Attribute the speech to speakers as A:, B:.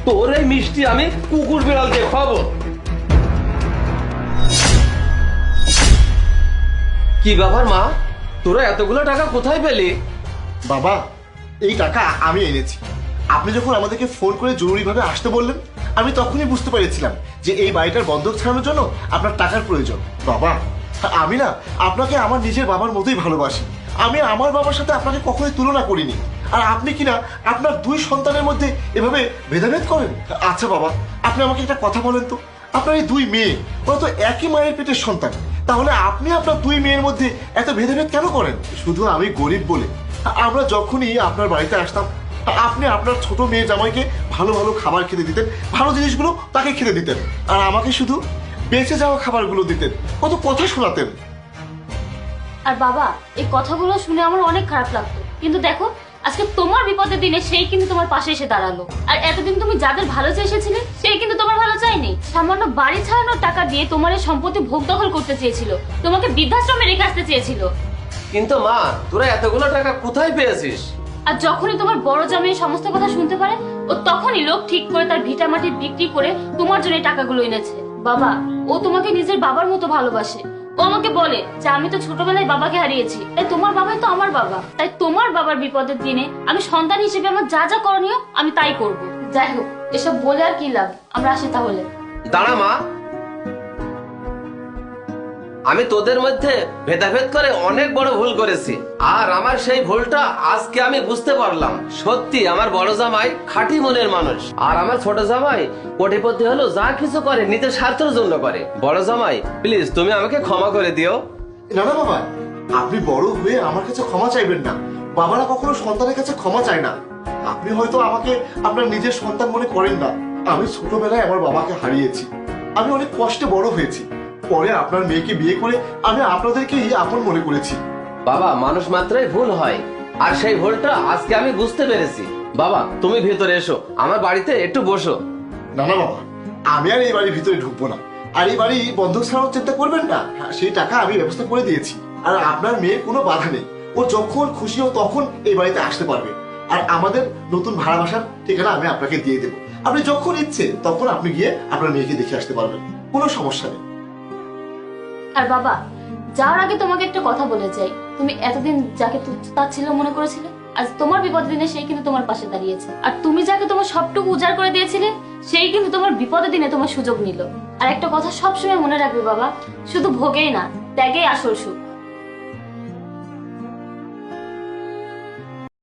A: তোর এই মিষ্টি আমি কুকুর বিড়াল দিয়ে খাবো। কি ব্যাপার মা, তোরা এতগুলো টাকা কোথায় পেলি?
B: বাবা, এই টাকা আমি এনেছি। আপনি যখন আমাদেরকে ফোন করে জরুরিভাবে আসতে বললেন, আমি তখনই বুঝতে পেরেছিলাম যে এই বাড়িটার বন্ধক ছাড়ানোর জন্য আপনার টাকার প্রয়োজন। বাবা, আমি না আপনাকে আমার নিজের বাবার মতোই ভালোবাসি। আমি আমার বাবার সাথে আপনাকে কখনোই তুলনা করিনি। আর আপনি কিনা আপনার দুই সন্তানের মধ্যে এভাবে ভেদাভেদ করেন। আচ্ছা বাবা, আপনি আমাকে একটা কথা বলেন তো, আপনার এই দুই মেয়ে, ওরা তো একই মায়ের পেটের সন্তান, তাহলে আপনি আপনার দুই মেয়ের মধ্যে এত ভেদাভেদ কেন করেন? শুধু আমি গরিব বলে আমরা যখনই আপনার বাড়িতে আসতাম, আপনি আপনার ছোট মেয়ে জামাইকে ভালো ভালো খাবার খেতে দিতেন, ভালো জিনিসগুলো তাকে খেতে দিতেন, আর আমাকে শুধু বেঁচে যাওয়া খাবারগুলো দিতেন, কত কথা শোনাতেন।
C: আর বাবা, এই কথাগুলো শুনে আমার অনেক খারাপ লাগতো, কিন্তু দেখো আজকে তোমার বিপদের দিনে সেই কিন্তু তোমার পাশে এসে দাঁড়ালো। আর এতদিন তুমি যাদের ভালো চেয়েছিলে সেই কিন্তু তোমার ভালো চাইনি। সামান্য বাড়ি ছাড়ানোর টাকা দিয়ে তোমার এই সম্পত্তি ভোগ দখল করতে চেয়েছিল, তোমাকে বৃদ্ধাশ্রমে রেখে আসতে চেয়েছিল।
A: কিন্তু মা, তোরা এতগুলো টাকা কোথায় পেয়েছিস?
C: আর যখনই তোমার বড় জামাই সমস্ত কথা শুনতে পারে, ও তখনই লোক ঠিক করে তার ভিটা মাটি বিক্রি করে তোমার জন্য এই টাকাগুলো এনেছে। বাবা, ও তোমাকে নিজের বাবার মতো ভালোবাসে। ও আমাকে বলে যে আমি তো ছোটবেলায় বাবাকে হারিয়েছি, তাই তোমার বাবাই তো আমার বাবা। তাই তোমার বাবার বিপদের দিনে আমি সন্তান হিসেবে আমার যা যা করণীয় আমি তাই করব। যাই হোক, এসব বলে আর কি লাভ, আমরা আসি তাহলে।
A: দাঁড়া মা, আমি তোদের মধ্যে ভেদাভেদ করে অনেক বড় ভুল করেছি, আর আমার সেই ভুলটা আজকে আমি বুঝতে পারলাম। সত্যি আমার বড় জামাই খাঁটি মনের মানুষ, আর আমার ছোট জামাই কোটিপতি হলো যা কিছু করে নিজের স্বার্থের জন্য করে। বড় জামাই, প্লিজ তুমি আমাকে ক্ষমা করে দিও।
B: না না বাবা, আপনি বড় হয়ে আমার কাছে ক্ষমা চাইবেন না। বাবারা কখনো সন্তানের কাছে ক্ষমা চায় না। আপনি হয়তো আমাকে আপনার নিজের সন্তান মনে করেন না। আমি ছোটবেলায় আমার বাবাকে হারিয়েছি, আমি অনেক কষ্টে বড় হয়েছি। পরে আপনার মেয়েকে বিয়ে করে আমি আপনাদেরকেই আপন মনে করেছি।
A: বাবা, মানুষ মাত্রই ভুল হয়, আর সেই ভুলটা আজকে আমি বুঝতে পেরেছি। বাবা, তুমি ভিতরে এসো, আমার বাড়িতে একটু বসো।
B: না না বাবা, আমি আর এই বাড়ির ভিতরে ঢুকবো না। আর এই বাড়ি বন্ধক ছাড়ানোর চিন্তা করবেন না, সেই টাকা আমি ব্যবস্থা করে দিয়েছি। আর আপনার মেয়ের কোনো বাধা নেই, ও যখন খুশি ও তখন এই বাড়িতে আসতে পারবে। আর আমাদের নতুন ভাড়া বাসার ঠিকানা আমি আপনাকে দিয়ে দেবো। আপনি যখন ইচ্ছে তখন আপনি গিয়ে আপনার মেয়েকে দেখে আসতে পারবেন, কোনো সমস্যা নেই।
C: আর বাবা, যাওয়ার আগে তোমাকে একটা কথা বলে যাই। তুমি এতদিন যাকে তার ছিল মনে করেছিলে, আজ তোমার বিপদের দিনে সেই কিন্তু তোমার পাশে দাঁড়িয়েছে। আর তুমি যাকে তোমার সবটুকু উজাড় করে দিয়েছিলে, সেই কিন্তু তোমার বিপদের দিনে তোমার সুযোগ নিল। আর একটা কথা সবসময় মনে রাখবে বাবা, শুধু ভোগেই না, ত্যাগেই আসল সুখ।